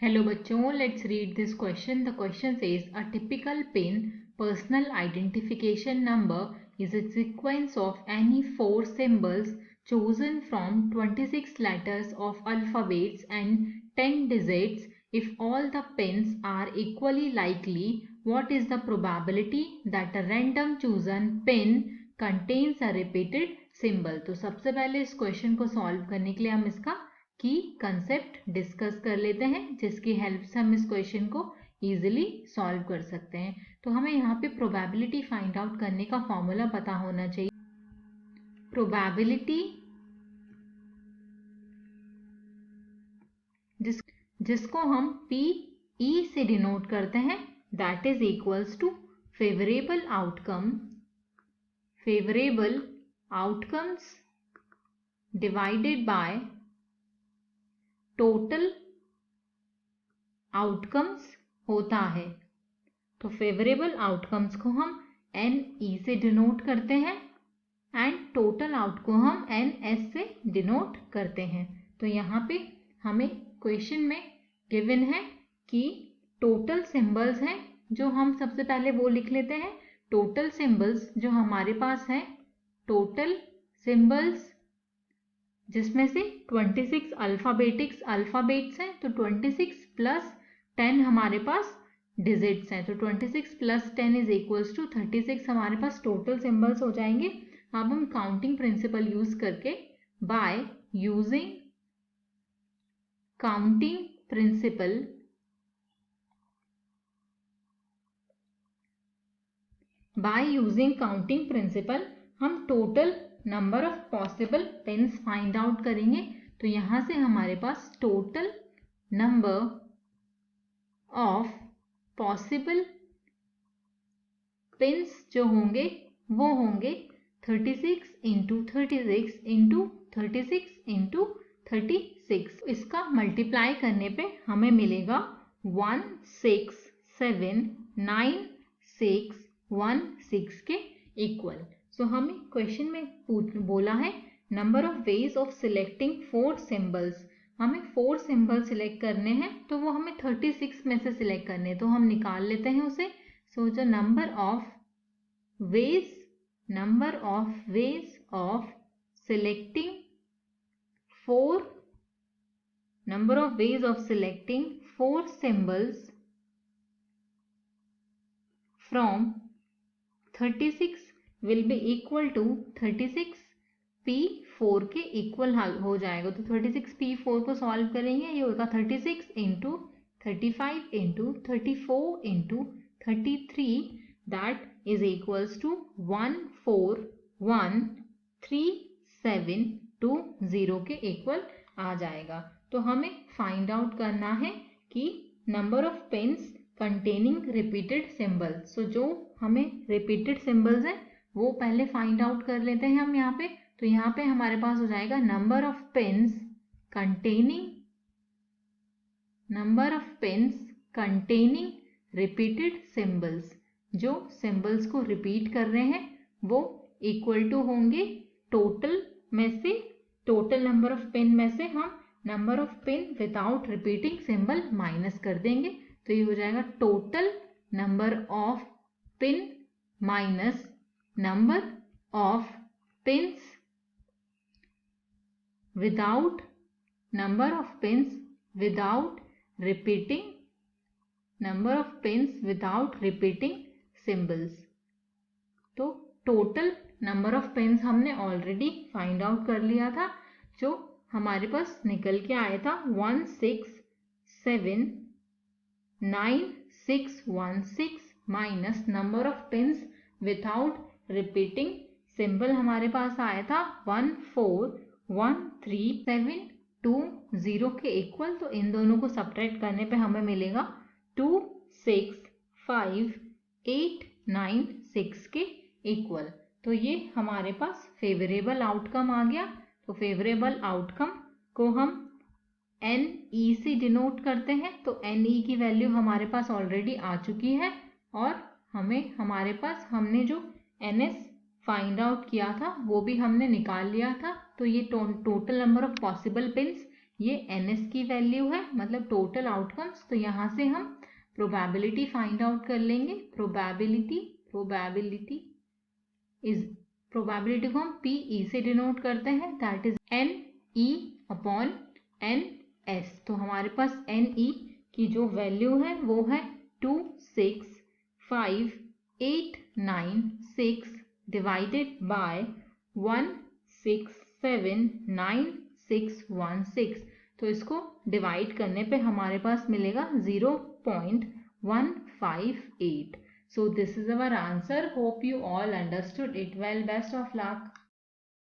Hello बच्चों, let's read this question. The question says a typical PIN personal identification number is a sequence of any 4 symbols chosen from 26 letters of alphabets and 10 digits. If all the pins are equally likely, what is the probability that a random chosen pin contains a repeated symbol? तो सबसे पहले इस question को solve करने के लिए हम इसका की कंसेप्ट डिस्कस कर लेते हैं, जिसकी हेल्प से हम इस क्वेश्चन को इजीली सॉल्व कर सकते हैं। तो हमें यहाँ पे प्रोबेबिलिटी फाइंड आउट करने का फॉर्मूला पता होना चाहिए। प्रोबेबिलिटी जिसको हम PE से डिनोट करते हैं, that is equals to favourable outcomes divided by total outcomes होता है। तो फेवरेबल आउटकम्स को हम NE से डिनोट करते हैं एंड टोटल आउट को हम NS से डिनोट करते हैं। तो यहाँ पे हमें क्वेश्चन में गिवन है कि टोटल सिंबल्स हैं, जो हम सबसे पहले वो लिख लेते हैं। टोटल सिंबल्स जो हमारे पास हैं, टोटल सिंबल्स जिसमें से 26 अल्फाबेट्स हैं, तो 26 प्लस 10 हमारे पास डिजिट्स हैं। तो 26 प्लस 10 इज इक्वल्स टू 36 हमारे पास टोटल सिंबल्स हो जाएंगे। अब हम काउंटिंग प्रिंसिपल यूज करके बाय यूजिंग काउंटिंग प्रिंसिपल हम total number of possible pins find out करेंगे। तो यहां से हमारे पास total number of possible pins जो होंगे वो होंगे 36 इंटू 36 इंटू 36 इंटू 36। इसका मल्टीप्लाई करने पे हमें मिलेगा 1679616 के इक्वल। सो हमें क्वेश्चन में बोला है number of ways of selecting 4 symbols. हमें 4 सिंबल सिलेक्ट करने हैं, तो वो हमें 36 में से सिलेक्ट करने हैं, तो हम निकाल लेते हैं उसे। सो जो number of ways of selecting 4 symbols from 36 will be equal to 36P4 के इक्वल हो जाएगा। तो 36P4 को सॉल्व करेंगे, ये होगा 36 into 35 into 34 into 33, that is equals to 1413720 के इक्वल आ जाएगा। तो हमें फाइंड आउट करना है कि number of pins containing repeated symbols. So जो हमें रिपीटेड सिंबल्स हैं वो पहले फाइंड आउट कर लेते हैं हम यहाँ पे। तो यहाँ पे हमारे पास हो जाएगा number of pins containing repeated symbols. जो सिंबल्स को रिपीट कर रहे हैं वो इक्वल टू होंगे टोटल नंबर ऑफ पेन में से हम number of pin without repeating symbol minus कर देंगे। तो ये हो जाएगा total number of pin minus number of pins without repeating symbols. तो टोटल नंबर ऑफ पेन्स हमने ऑलरेडी फाइंड आउट कर लिया था, जो हमारे पास निकल के आया था 1679616 minus number of pins without repeating symbol हमारे पास आया था 1413720 के इक्वल। तो इन दोनों को सब्ट्रैक्ट करने पे हमें मिलेगा 265,896 के इक्वल। तो ये हमारे पास फेवरेबल आउटकम आ गया। तो फेवरेबल आउटकम को हम NE से डिनोट करते हैं। तो NE की वैल्यू हमारे पास ऑलरेडी आ चुकी है, और हमने जो NS फाइंड आउट किया था वो भी हमने निकाल लिया था। तो ये total number of possible pins ये NS की वैल्यू है, मतलब टोटल आउटकम्स। तो यहाँ से हम प्रोबेबिलिटी फाइंड आउट कर लेंगे। प्रोबेबिलिटी को हम PE से डिनोट करते हैं, that is NE upon NS। तो हमारे पास NE की जो वैल्यू है वो है 265,896 डिवाइडेड बाय 1679616। तो इसको डिवाइड करने पे हमारे पास मिलेगा 0.158। So this is our answer. Hope you all understood it well. Best of luck.